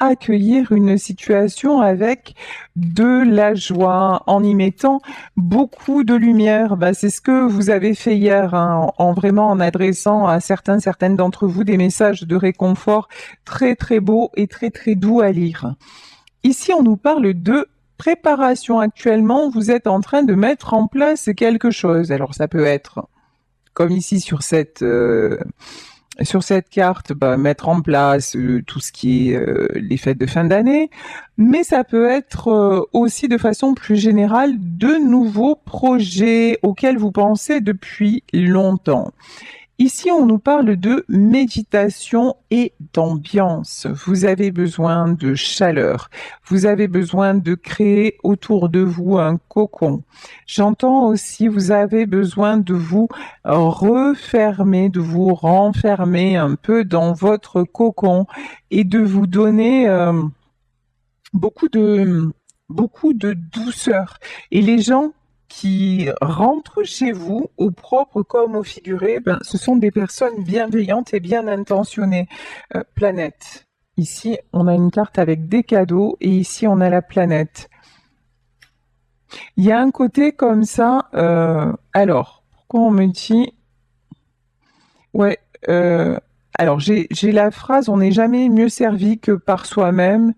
accueillir une situation avec de la joie, en y mettant beaucoup de lumière. C'est ce que vous avez fait hier, hein, en vraiment en adressant à certaines d'entre vous des messages de réconfort très très beaux et très très doux à lire. Ici, on nous parle de préparation. Actuellement, vous êtes en train de mettre en place quelque chose. Alors, ça peut être, comme ici sur cette carte, mettre en place tout ce qui est les fêtes de fin d'année, mais ça peut être aussi de façon plus générale de nouveaux projets auxquels vous pensez depuis longtemps. Ici, on nous parle de méditation et d'ambiance. Vous avez besoin de chaleur. Vous avez besoin de créer autour de vous un cocon. J'entends aussi, vous avez besoin de vous refermer, de vous renfermer un peu dans votre cocon et de vous donner beaucoup de, beaucoup de douceur. Et les gens qui rentrent chez vous, au propre comme au figuré, ce sont des personnes bienveillantes et bien intentionnées. Planète. Ici, on a une carte avec des cadeaux et ici, on a la planète. Il y a un côté comme ça. Alors, pourquoi on me dit... Ouais. Alors, j'ai la phrase, on n'est jamais mieux servi que par soi-même.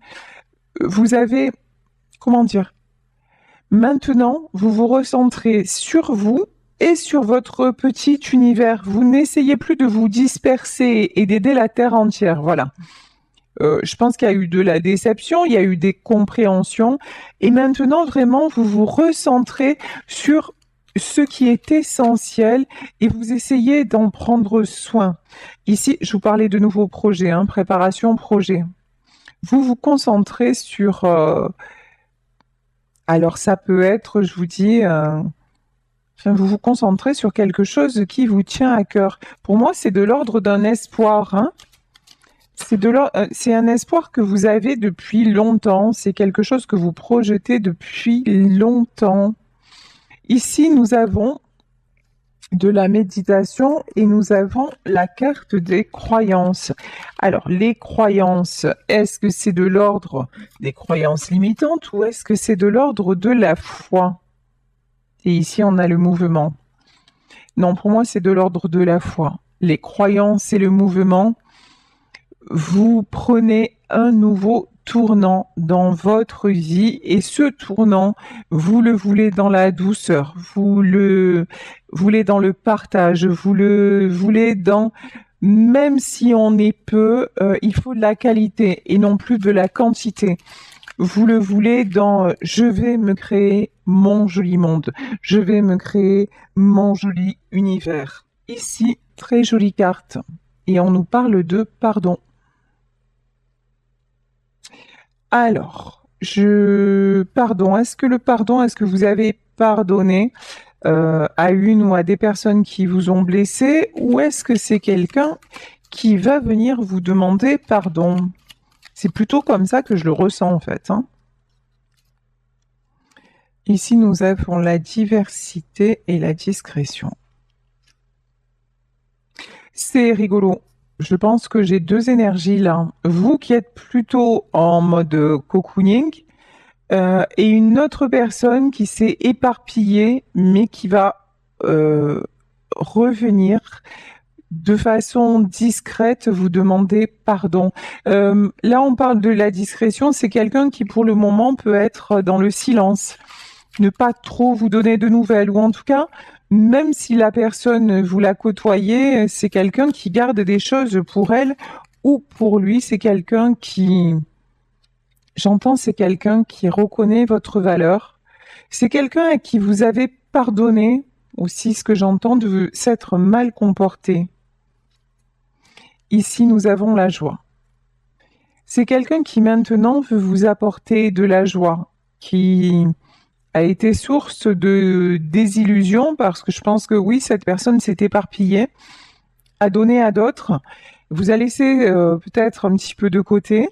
Vous avez... Comment dire? Maintenant, vous vous recentrez sur vous et sur votre petit univers. Vous n'essayez plus de vous disperser et d'aider la Terre entière. Voilà. Je pense qu'il y a eu de la déception, il y a eu des compréhensions. Et maintenant, vraiment, vous vous recentrez sur ce qui est essentiel et vous essayez d'en prendre soin. Ici, je vous parlais de nouveaux projets, hein, préparation projet. Vous vous concentrez sur... alors ça peut être, je vous dis, vous vous concentrez sur quelque chose qui vous tient à cœur. Pour moi, c'est de l'ordre d'un espoir. Hein. C'est un espoir que vous avez depuis longtemps. C'est quelque chose que vous projetez depuis longtemps. Ici, nous avons de la méditation et nous avons la carte des croyances. Alors, les croyances, est-ce que c'est de l'ordre des croyances limitantes ou est-ce que c'est de l'ordre de la foi? Et ici, on a le mouvement. Non, pour moi, c'est de l'ordre de la foi. Les croyances et le mouvement, vous prenez un nouveau tournant dans votre vie et ce tournant, vous le voulez dans la douceur, vous le voulez dans le partage, vous le voulez dans, même si on est peu, il faut de la qualité et non plus de la quantité. Vous le voulez dans je vais me créer mon joli monde, je vais me créer mon joli univers. Ici, très jolie carte. Et on nous parle de pardon. Alors, pardon, est-ce que vous avez pardonné à une ou à des personnes qui vous ont blessé, ou est-ce que c'est quelqu'un qui va venir vous demander pardon? C'est plutôt comme ça que je le ressens en fait. Hein. Ici, nous avons la diversité et la discrétion. C'est rigolo. Je pense que j'ai deux énergies là. Vous qui êtes plutôt en mode cocooning et une autre personne qui s'est éparpillée mais qui va revenir de façon discrète vous demander pardon. Là, on parle de la discrétion. C'est quelqu'un qui pour le moment peut être dans le silence, ne pas trop vous donner de nouvelles ou en tout cas même si la personne vous la côtoyez, c'est quelqu'un qui garde des choses pour elle ou pour lui, c'est quelqu'un qui... J'entends, c'est quelqu'un qui reconnaît votre valeur. C'est quelqu'un à qui vous avez pardonné aussi, ce que j'entends, de s'être mal comporté. Ici, nous avons la joie. C'est quelqu'un qui maintenant veut vous apporter de la joie, qui a été source de désillusion parce que je pense que oui, cette personne s'est éparpillée, a donné à d'autres, vous a laissé peut-être un petit peu de côté,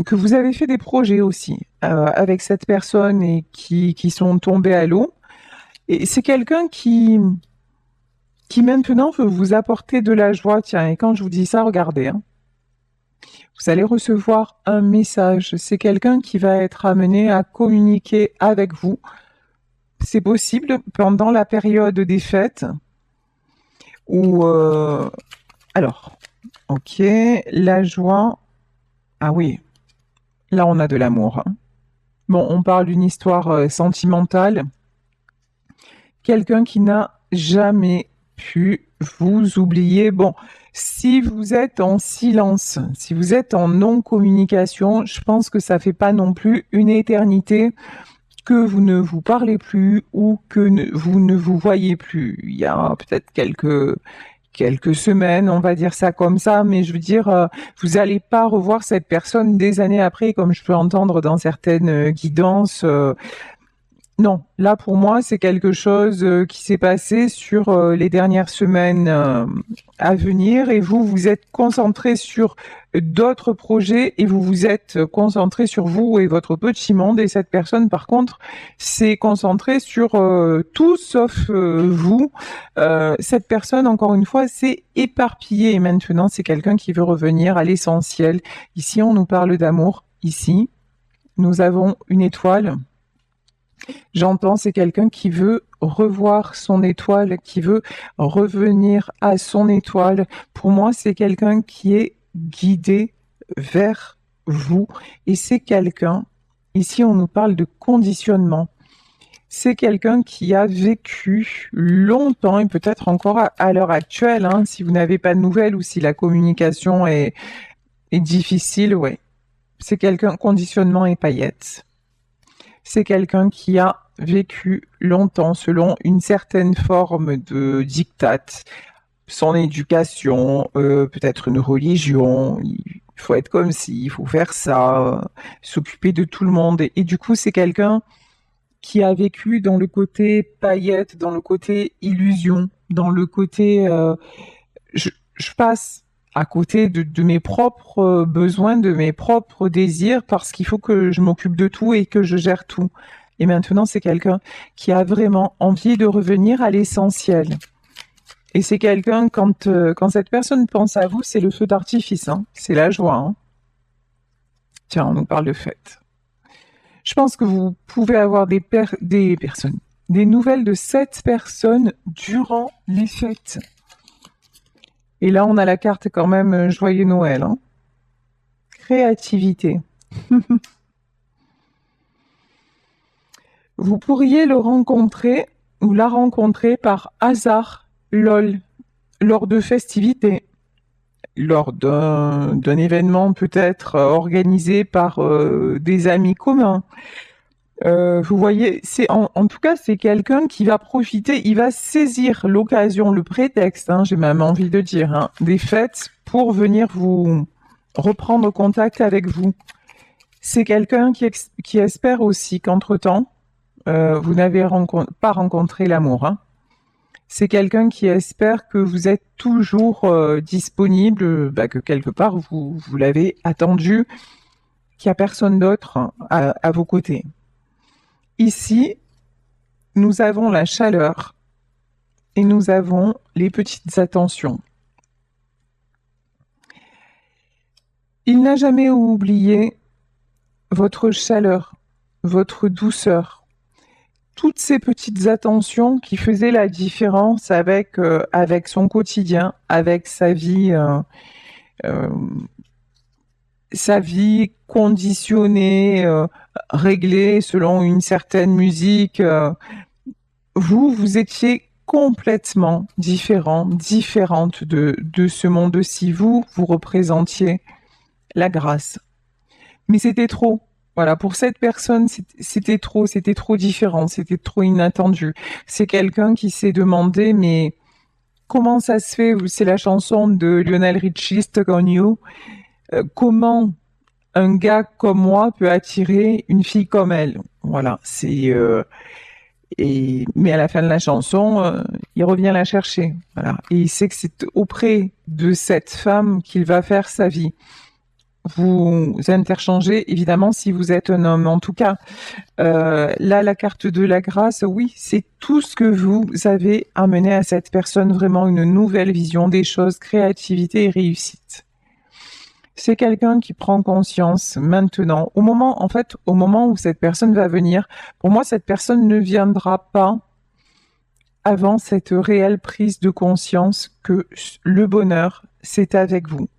que vous avez fait des projets aussi avec cette personne et qui sont tombés à l'eau. Et c'est quelqu'un qui maintenant veut vous apporter de la joie. Tiens, et quand je vous dis ça, regardez. Hein. Vous allez recevoir un message. C'est quelqu'un qui va être amené à communiquer avec vous. C'est possible pendant la période des fêtes ou alors, ok, la joie. Ah oui, là on a de l'amour, hein. Bon, on parle d'une histoire sentimentale. Quelqu'un qui n'a jamais pu vous oublier. Bon, si vous êtes en silence, si vous êtes en non-communication, je pense que ça fait pas non plus une éternité que vous ne vous parlez plus ou que vous ne vous voyez plus. Il y a peut-être quelques semaines, on va dire ça comme ça, mais je veux dire, vous n'allez pas revoir cette personne des années après, comme je peux entendre dans certaines guidances. Non, là pour moi, c'est quelque chose qui s'est passé sur les dernières semaines à venir et vous, vous êtes concentré sur d'autres projets et vous vous êtes concentré sur vous et votre petit monde et cette personne, par contre, s'est concentrée sur tout sauf vous. Cette personne, encore une fois, s'est éparpillée et maintenant, c'est quelqu'un qui veut revenir à l'essentiel. Ici, on nous parle d'amour. Ici, nous avons une étoile. J'entends, c'est quelqu'un qui veut revoir son étoile, qui veut revenir à son étoile. Pour moi, c'est quelqu'un qui est guidé vers vous. Et c'est quelqu'un, ici on nous parle de conditionnement. C'est quelqu'un qui a vécu longtemps et peut-être encore à l'heure actuelle, hein, si vous n'avez pas de nouvelles ou si la communication est difficile, ouais. C'est quelqu'un, conditionnement et paillettes. C'est quelqu'un qui a vécu longtemps selon une certaine forme de diktat, son éducation, peut-être une religion, il faut être comme ci, il faut faire ça, s'occuper de tout le monde. Et du coup, c'est quelqu'un qui a vécu dans le côté paillette, dans le côté illusion, dans le côté je passe à côté de mes propres besoins, de mes propres désirs, parce qu'il faut que je m'occupe de tout et que je gère tout. Et maintenant, c'est quelqu'un qui a vraiment envie de revenir à l'essentiel. Et c'est quelqu'un, quand cette personne pense à vous, c'est le feu d'artifice, hein. C'est la joie, hein. Tiens, on nous parle de fête. Je pense que vous pouvez avoir des personnes, des nouvelles de cette personne durant les fêtes. Et là, on a la carte quand même Joyeux Noël, hein. Créativité. Vous pourriez le rencontrer ou la rencontrer par hasard, lol, lors de festivités, lors d'un événement peut-être organisé par des amis communs. Vous voyez, c'est en tout cas, c'est quelqu'un qui va profiter, il va saisir l'occasion, le prétexte, hein, j'ai même envie de dire, hein, des fêtes pour venir vous reprendre contact avec vous. C'est quelqu'un qui espère aussi qu'entre-temps, vous n'avez pas rencontré l'amour, hein. C'est quelqu'un qui espère que vous êtes toujours disponible, que quelque part vous l'avez attendu, qu'il n'y a personne d'autre hein, à vos côtés. Ici, nous avons la chaleur et nous avons les petites attentions. Il n'a jamais oublié votre chaleur, votre douceur, toutes ces petites attentions qui faisaient la différence avec son quotidien, avec sa vie conditionnée, réglée selon une certaine musique. Vous étiez complètement différente de ce monde-ci. Vous représentiez la grâce. Mais c'était trop. Voilà, pour cette personne, c'était trop différent, c'était trop inattendu. C'est quelqu'un qui s'est demandé, mais comment ça se fait? C'est la chanson de Lionel Richie, Stuck on You. Comment un gars comme moi peut attirer une fille comme elle? Voilà, mais à la fin de la chanson, il revient la chercher. Voilà, et il sait que c'est auprès de cette femme qu'il va faire sa vie. Vous interchangez évidemment si vous êtes un homme. En tout cas, là, la carte de la grâce, oui, c'est tout ce que vous avez amené à cette personne, vraiment une nouvelle vision des choses, créativité et réussite. C'est quelqu'un qui prend conscience maintenant, au moment où cette personne va venir. Pour moi, cette personne ne viendra pas avant cette réelle prise de conscience que le bonheur, c'est avec vous.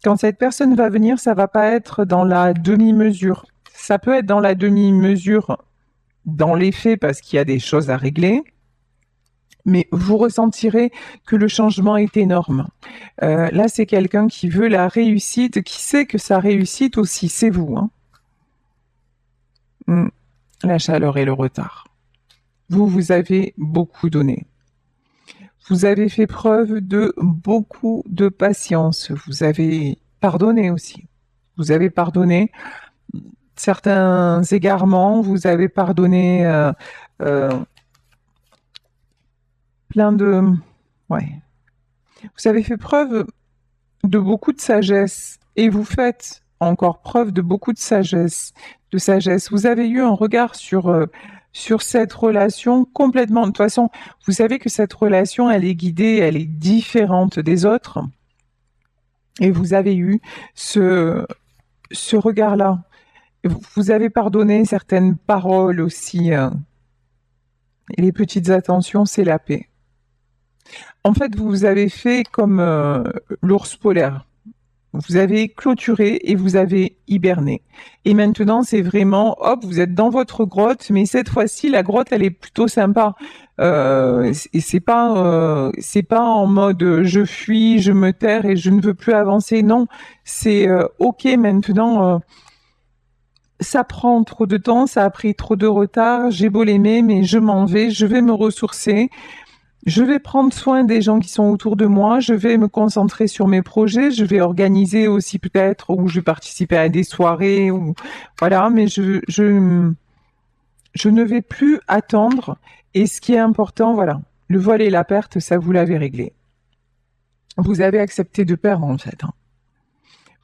Quand cette personne va venir, ça va pas être dans la demi-mesure. Ça peut être dans la demi-mesure dans les faits parce qu'il y a des choses à régler, mais vous ressentirez que le changement est énorme. Là, c'est quelqu'un qui veut la réussite, qui sait que sa réussite aussi, c'est vous. Hein. La chaleur et le retard. Vous avez beaucoup donné. Vous avez fait preuve de beaucoup de patience. Vous avez pardonné aussi. Vous avez pardonné certains égarements. Vous avez pardonné plein de... Ouais. Vous avez fait preuve de beaucoup de sagesse et vous faites encore preuve de beaucoup de sagesse. Vous avez eu un regard sur cette relation complètement. De toute façon, vous savez que cette relation, elle est guidée, elle est différente des autres. Et vous avez eu ce regard-là. Vous avez pardonné certaines paroles aussi. Et les petites attentions, c'est la paix. En fait, vous avez fait comme l'ours polaire. Vous avez clôturé et vous avez hiberné. Et maintenant, c'est vraiment, hop, vous êtes dans votre grotte, mais cette fois-ci, la grotte, elle est plutôt sympa. Et c'est pas en mode je fuis, je me terre et je ne veux plus avancer. Non, c'est ok maintenant. Ça prend trop de temps, ça a pris trop de retard. J'ai beau l'aimer, mais je m'en vais. Je vais me ressourcer. Je vais prendre soin des gens qui sont autour de moi, je vais me concentrer sur mes projets, je vais organiser aussi peut-être, ou je vais participer à des soirées, ou voilà, mais je ne vais plus attendre. Et ce qui est important, voilà, le vol et la perte, ça vous l'avez réglé. Vous avez accepté de perdre en fait. Hein.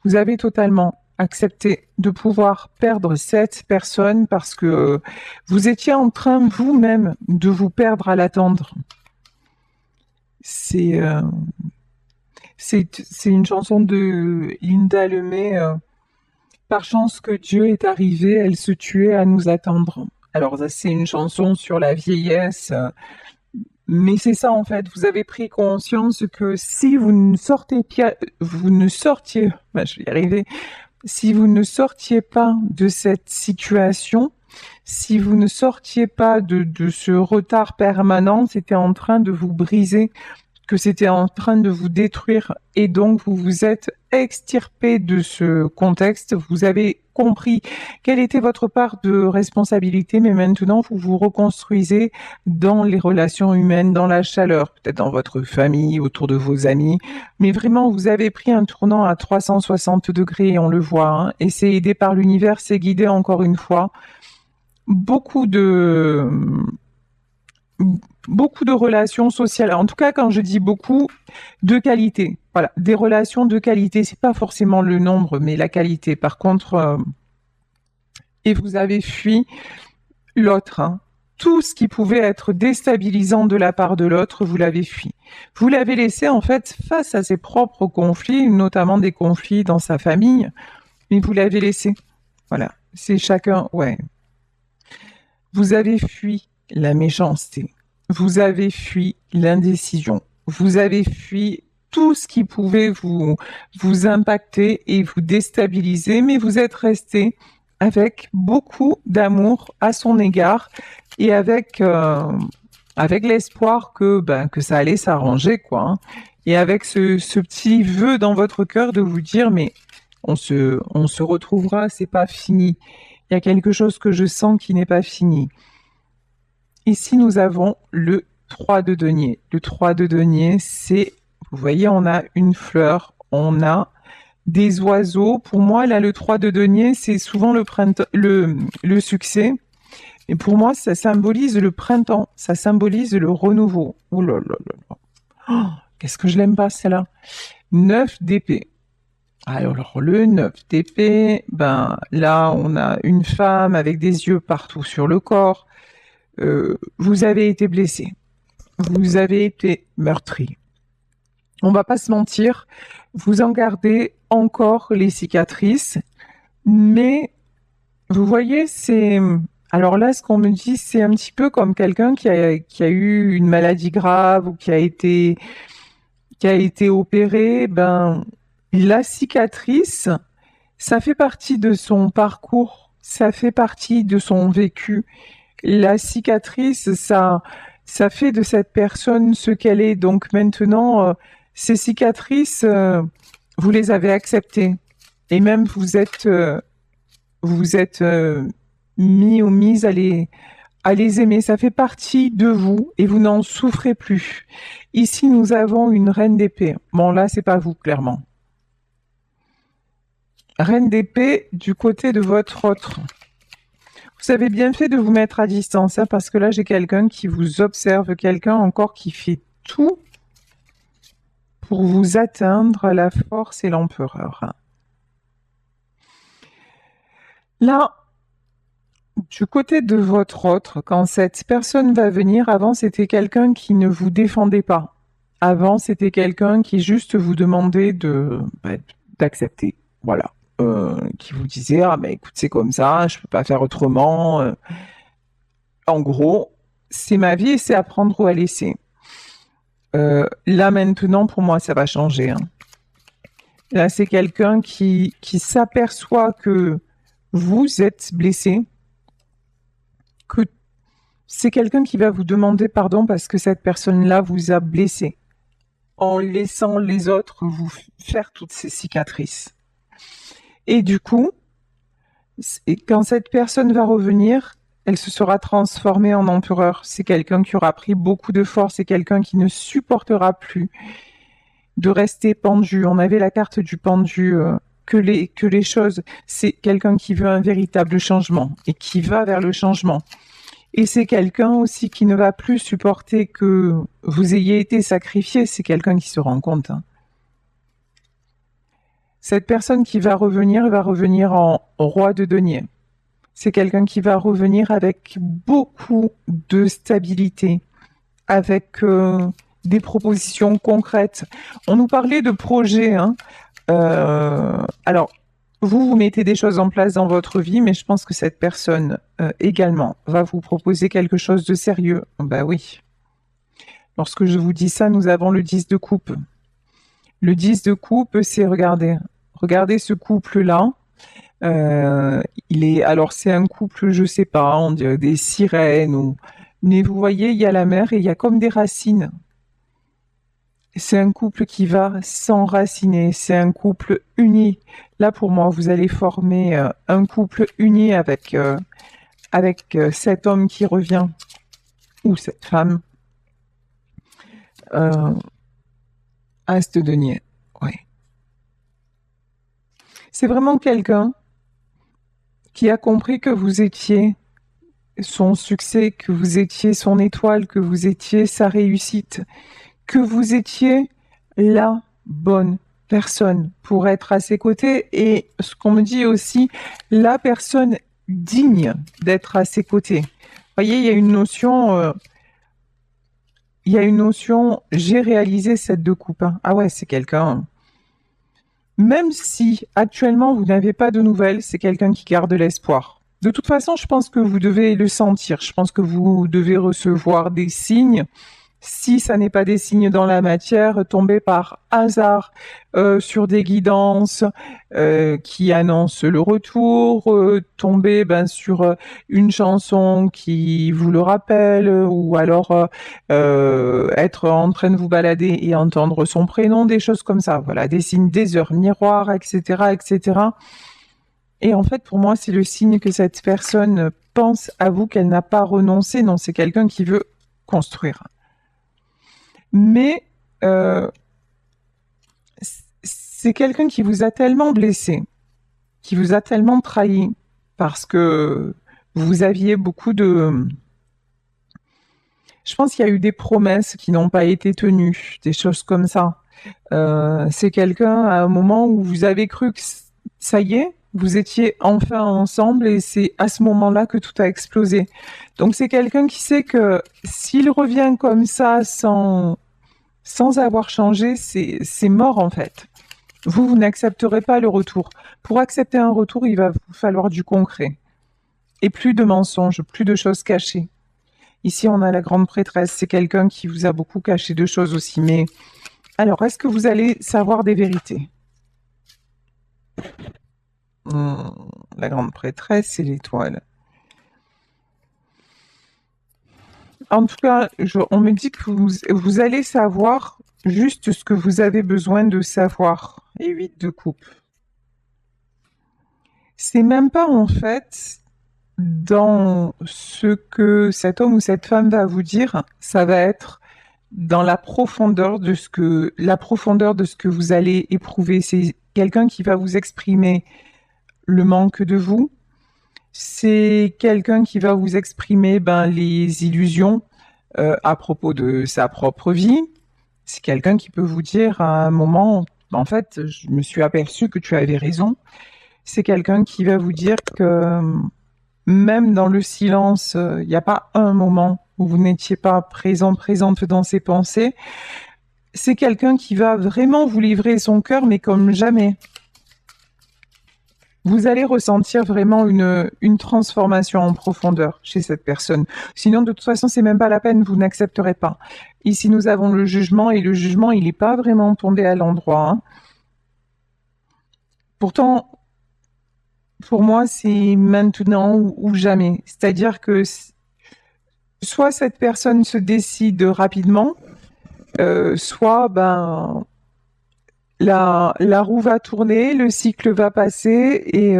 Vous avez totalement accepté de pouvoir perdre cette personne parce que vous étiez en train vous-même de vous perdre à l'attendre. C'est une chanson de Linda Lemay. Par chance que Dieu est arrivé, elle se tuait à nous attendre. Alors ça, c'est une chanson sur la vieillesse, mais c'est ça en fait. Vous avez pris conscience que si vous ne sortiez, je vais y arriver. Si vous ne sortiez pas de cette situation, si vous ne sortiez pas de ce retard permanent, c'était en train de vous briser, que c'était en train de vous détruire et donc vous vous êtes extirpé de ce contexte, vous avez compris quelle était votre part de responsabilité, mais maintenant vous vous reconstruisez dans les relations humaines, dans la chaleur, peut-être dans votre famille, autour de vos amis, mais vraiment vous avez pris un tournant à 360 degrés, on le voit, hein, et c'est aidé par l'univers, c'est guidé encore une fois. Beaucoup de relations sociales. En tout cas, quand je dis beaucoup, de qualité. Voilà, des relations de qualité. C'est pas forcément le nombre, mais la qualité. Par contre, et vous avez fui l'autre. Hein. Tout ce qui pouvait être déstabilisant de la part de l'autre, vous l'avez fui. Vous l'avez laissé en fait face à ses propres conflits, notamment des conflits dans sa famille, mais vous l'avez laissé. Voilà, c'est chacun, ouais. Vous avez fui la méchanceté. Vous avez fui l'indécision. Vous avez fui tout ce qui pouvait vous impacter et vous déstabiliser, mais vous êtes resté avec beaucoup d'amour à son égard et avec l'espoir que ça allait s'arranger, quoi. Hein. Et avec ce petit vœu dans votre cœur de vous dire, mais on se retrouvera, c'est pas fini. Il y a quelque chose que je sens qui n'est pas fini. Ici, nous avons le 3 de denier. Le 3 de denier, c'est, vous voyez, on a une fleur, on a des oiseaux. Pour moi, là, le 3 de denier, c'est souvent le printemps, le succès. Et pour moi, ça symbolise le printemps, ça symbolise le renouveau. Oh là là là là. Oh, qu'est-ce que je l'aime pas, celle-là. 9 d'épée. Alors, le 9 d'épée, là, on a une femme avec des yeux partout sur le corps. Vous avez été blessé, vous avez été meurtri. On va pas se mentir, vous en gardez encore les cicatrices, mais vous voyez, c'est... Alors là, ce qu'on me dit, c'est un petit peu comme quelqu'un qui a eu une maladie grave ou qui a été opéré. Ben, la cicatrice, ça fait partie de son parcours, ça fait partie de son vécu. La cicatrice, ça fait de cette personne ce qu'elle est. Donc maintenant, ces cicatrices, vous les avez acceptées. Et même vous êtes mis ou mise à les aimer. Ça fait partie de vous et vous n'en souffrez plus. Ici, nous avons une reine d'épée. Bon, là, c'est pas vous, clairement. Reine d'épée du côté de votre autre. Vous avez bien fait de vous mettre à distance, hein, parce que là, j'ai quelqu'un qui vous observe, quelqu'un encore qui fait tout pour vous atteindre, la force et l'empereur. Là, du côté de votre autre, quand cette personne va venir, avant, c'était quelqu'un qui ne vous défendait pas. Avant, c'était quelqu'un qui juste vous demandait d'accepter. Voilà. Qui vous disait, ah, mais écoute, c'est comme ça, je peux pas faire autrement. En gros, c'est ma vie et c'est à prendre ou à laisser. Là, maintenant, pour moi, ça va changer. Hein. Là, c'est quelqu'un qui s'aperçoit que vous êtes blessé, que c'est quelqu'un qui va vous demander pardon parce que cette personne-là vous a blessé, en laissant les autres vous faire toutes ces cicatrices. Et du coup, quand cette personne va revenir, elle se sera transformée en empereur. C'est quelqu'un qui aura pris beaucoup de force, c'est quelqu'un qui ne supportera plus de rester pendu. On avait la carte du pendu, que les choses, c'est quelqu'un qui veut un véritable changement et qui va vers le changement. Et c'est quelqu'un aussi qui ne va plus supporter que vous ayez été sacrifié, c'est quelqu'un qui se rend compte. Hein. Cette personne qui va revenir en roi de denier. C'est quelqu'un qui va revenir avec beaucoup de stabilité, avec des propositions concrètes. On nous parlait de projets. Hein. Alors, vous mettez des choses en place dans votre vie, mais je pense que cette personne également va vous proposer quelque chose de sérieux. Ben oui. Lorsque je vous dis ça, nous avons le 10 de coupe. Le 10 de coupe, c'est regardez ce couple-là. Alors c'est un couple, je sais pas, on dirait des sirènes mais vous voyez, il y a la mer et il y a comme des racines. C'est un couple qui va s'enraciner, c'est un couple uni. Là, pour moi, vous allez former un couple uni avec cet homme qui revient, ou cette femme. As de denier, oui. C'est vraiment quelqu'un qui a compris que vous étiez son succès, que vous étiez son étoile, que vous étiez sa réussite, que vous étiez la bonne personne pour être à ses côtés et ce qu'on me dit aussi, la personne digne d'être à ses côtés. Vous voyez, il y a une notion, j'ai réalisé cette deux coupes. Hein. Ah ouais, c'est quelqu'un. Même si actuellement vous n'avez pas de nouvelles, c'est quelqu'un qui garde l'espoir. De toute façon, je pense que vous devez le sentir. Je pense que vous devez recevoir des signes. Si ça n'est pas des signes dans la matière, tomber par hasard sur des guidances qui annoncent le retour, tomber sur une chanson qui vous le rappelle, ou alors être en train de vous balader et entendre son prénom, des choses comme ça. Voilà, des signes, des heures miroirs, etc., etc. Et en fait, pour moi, c'est le signe que cette personne pense à vous, qu'elle n'a pas renoncé. Non, c'est quelqu'un qui veut construire. Mais c'est quelqu'un qui vous a tellement blessé, qui vous a tellement trahi, parce que vous aviez beaucoup de... Je pense qu'il y a eu des promesses qui n'ont pas été tenues, des choses comme ça. C'est quelqu'un à un moment où vous avez cru que ça y est, vous étiez enfin ensemble et c'est à ce moment-là que tout a explosé. Donc c'est quelqu'un qui sait que s'il revient comme ça sans avoir changé, c'est mort en fait. Vous n'accepterez pas le retour. Pour accepter un retour, il va vous falloir du concret. Et plus de mensonges, plus de choses cachées. Ici, on a la grande prêtresse. C'est quelqu'un qui vous a beaucoup caché de choses aussi. Mais alors, est-ce que vous allez savoir des vérités? La grande prêtresse, c'est l'étoile. En tout cas, on me dit que vous allez savoir juste ce que vous avez besoin de savoir. Et 8 de coupe. C'est même pas en fait dans ce que cet homme ou cette femme va vous dire, ça va être dans la profondeur de ce que vous allez éprouver. C'est quelqu'un qui va vous exprimer le manque de vous. C'est quelqu'un qui va vous exprimer les illusions à propos de sa propre vie. C'est quelqu'un qui peut vous dire à un moment, en fait, je me suis aperçu que tu avais raison. C'est quelqu'un qui va vous dire que même dans le silence, il n'y a pas un moment où vous n'étiez pas présente dans ses pensées. C'est quelqu'un qui va vraiment vous livrer son cœur, mais comme jamais. Vous allez ressentir vraiment une transformation en profondeur chez cette personne. Sinon, de toute façon, c'est même pas la peine, vous n'accepterez pas. Ici, nous avons le jugement, et le jugement, il n'est pas vraiment tombé à l'endroit, hein. Pourtant, pour moi, c'est maintenant ou jamais. C'est-à-dire que soit cette personne se décide rapidement, soit la roue va tourner, le cycle va passer et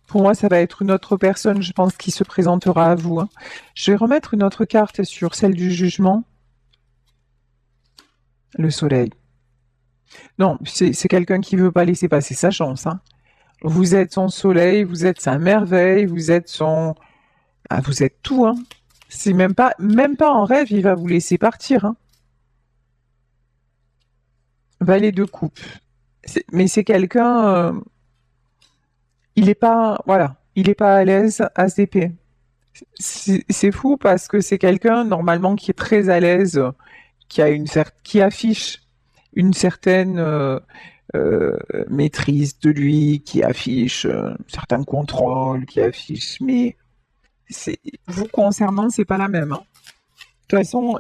pour moi, ça va être une autre personne, je pense, qui se présentera à vous, hein. Je vais remettre une autre carte sur celle du jugement. Le soleil. Non, c'est quelqu'un qui veut pas laisser passer sa chance, hein. Vous êtes son soleil, vous êtes sa merveille, vous êtes son... Ah, vous êtes tout, hein. C'est même pas en rêve, il va vous laisser partir, hein. Valet de coupe. Mais c'est quelqu'un, il est pas, voilà, il est pas à l'aise à CP. C'est fou parce que c'est quelqu'un normalement qui est très à l'aise, qui affiche une certaine maîtrise de lui, qui affiche un certain contrôle, qui affiche. Mais vous concernant, c'est pas la même, hein. De toute façon,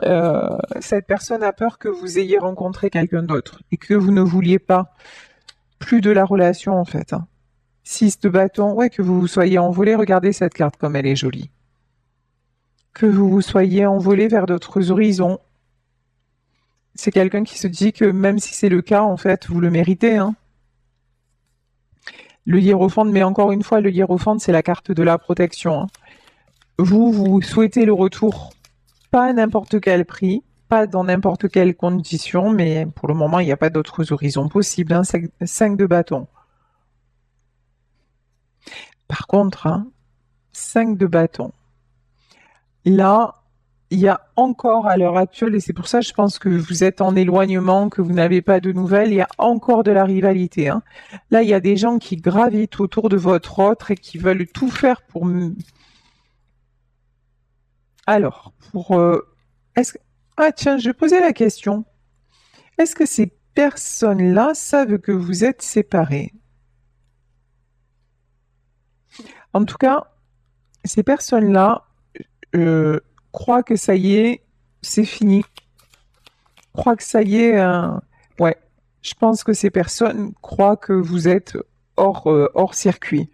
cette personne a peur que vous ayez rencontré quelqu'un d'autre et que vous ne vouliez pas plus de la relation en fait, hein. 6 de bâton, ouais, que vous vous soyez envolé, regardez cette carte comme elle est jolie. Que vous vous soyez envolé vers d'autres horizons. C'est quelqu'un qui se dit que même si c'est le cas, en fait, vous le méritez, hein. Le hiérophante, mais encore une fois, le hiérophante, c'est la carte de la protection, hein. Vous souhaitez le retour, pas à n'importe quel prix, pas dans n'importe quelle condition, mais pour le moment, il n'y a pas d'autres horizons possibles, hein. 5 de bâton. Par contre, hein, 5 de bâton. Là, il y a encore à l'heure actuelle, et c'est pour ça je pense que vous êtes en éloignement, que vous n'avez pas de nouvelles, il y a encore de la rivalité, hein. Là, il y a des gens qui gravitent autour de votre autre et qui veulent tout faire pour... Alors, pour... est-ce que... Ah tiens, je posais la question. Est-ce que ces personnes-là savent que vous êtes séparés? En tout cas, ces personnes-là croient que ça y est, c'est fini. Croient que ça y est, ouais. Je pense que ces personnes croient que vous êtes hors circuit.